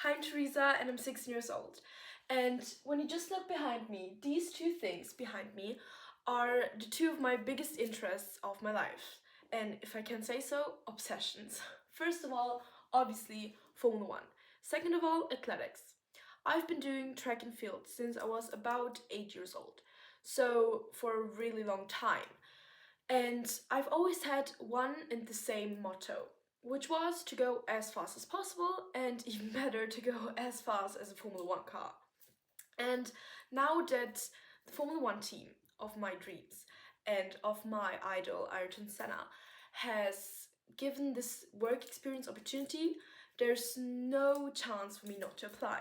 Hi, I'm Teresa and I'm 16 years old. And when you just look behind me, these two things behind me are the two of my biggest interests of my life. And if I can say so, obsessions. First of all, obviously, Formula One. Second of all, athletics. I've been doing track and field since I was about 8 years old, so for a really long time. And I've always had one and the same motto, which was to go as fast as possible and even better to go as fast as a Formula One car. And now that the Formula One team of my dreams and of my idol, Ayrton Senna, has given this work experience opportunity, there's no chance for me not to apply.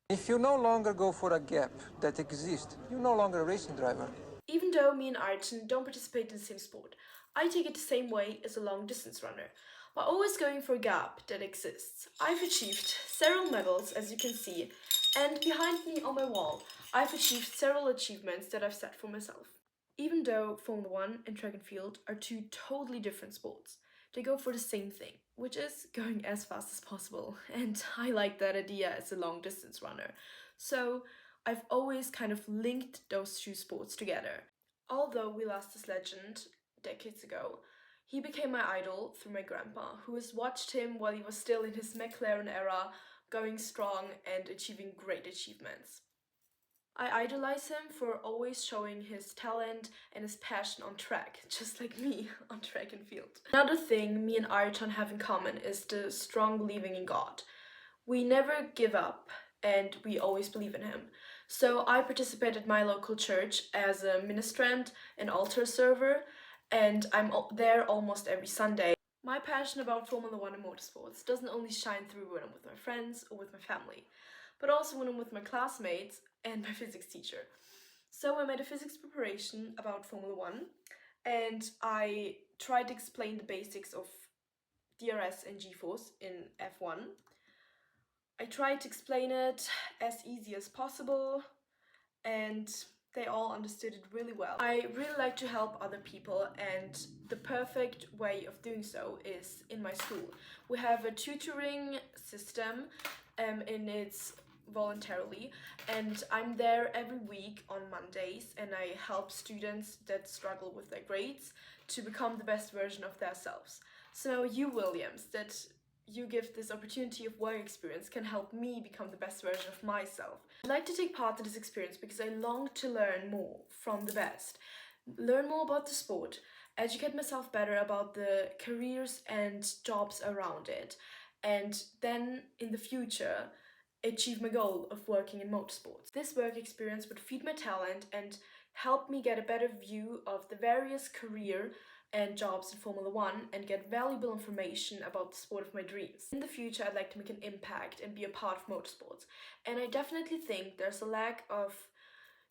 If you no longer go for a gap that exists, you're no longer a racing driver. Even though me and Ayrton don't participate in the same sport, I take it the same way as a long distance runner, by always going for a gap that exists. I've achieved several medals, as you can see, and behind me on my wall, I've achieved several achievements that I've set for myself. Even though Formula One and track and field are two totally different sports, they go for the same thing, which is going as fast as possible, and I like that idea as a long distance runner. So I've always kind of linked those two sports together. Although we lost this legend decades ago, he became my idol through my grandpa, who has watched him while he was still in his McLaren era, going strong and achieving great achievements. I idolize him for always showing his talent and his passion on track, just like me on track and field. Another thing me and Ayrton have in common is the strong believing in God. We never give up and we always believe in him. So I participate at my local church as a ministrant and altar server, and I'm there almost every Sunday. My passion about Formula One and motorsports doesn't only shine through when I'm with my friends or with my family, but also when I'm with my classmates and my physics teacher. So I made a physics preparation about Formula One, and I tried to explain the basics of DRS and G-force in F1. I tried to explain it as easy as possible, and they all understood it really well. I really like to help other people, and the perfect way of doing so is in my school. We have a tutoring system, and it's voluntarily, and I'm there every week on Mondays, and I help students that struggle with their grades to become the best version of themselves. So you, Williams, that you give this opportunity of work experience can help me become the best version of myself. I'd like to take part in this experience because I long to learn more from the best, learn more about the sport, educate myself better about the careers and jobs around it, and then in the future achieve my goal of working in motorsports. This work experience would feed my talent and help me get a better view of the various career and jobs in Formula One and get valuable information about the sport of my dreams. In the future, I'd like to make an impact and be a part of motorsports. And I definitely think there's a lack of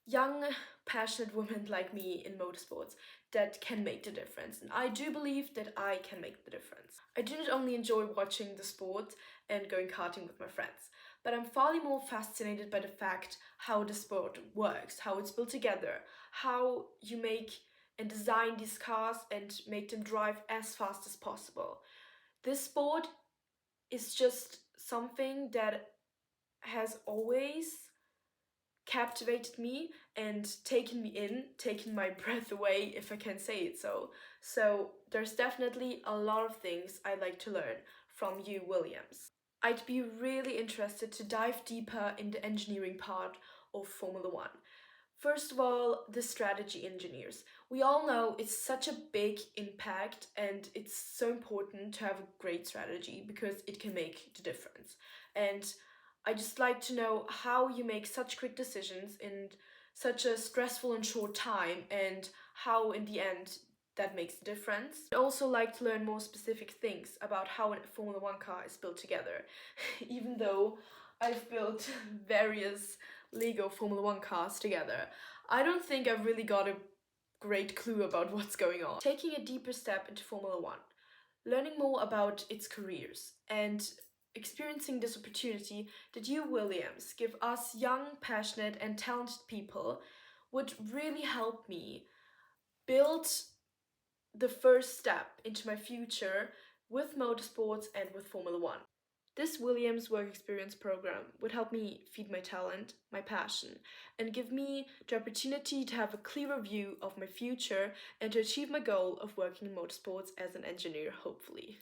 young, passionate women like me in motorsports that can make the difference. And I do believe that I can make the difference. I do not only enjoy watching the sport and going karting with my friends, but I'm far more fascinated by the fact how the sport works, how it's built together, how you make and design these cars and make them drive as fast as possible. This sport is just something that has always captivated me and taken me in, taken my breath away, if I can say it so. So there's definitely a lot of things I'd like to learn from you, Williams. I'd be really interested to dive deeper in the engineering part of Formula One. First of all, the strategy engineers. We all know it's such a big impact and it's so important to have a great strategy because it can make the difference. And I just like to know how you make such quick decisions in such a stressful and short time and how in the end that makes the difference. I'd also like to learn more specific things about how a Formula One car is built together, even though I've built various Lego Formula One cars together. I don't think I've really got a great clue about what's going on. Taking a deeper step into Formula One, learning more about its careers, and experiencing this opportunity that you, Williams, give us young, passionate, and talented people would really help me build the first step into my future with motorsports and with Formula One. This Williams Work Experience program would help me feed my talent, my passion, and give me the opportunity to have a clearer view of my future and to achieve my goal of working in motorsports as an engineer, hopefully.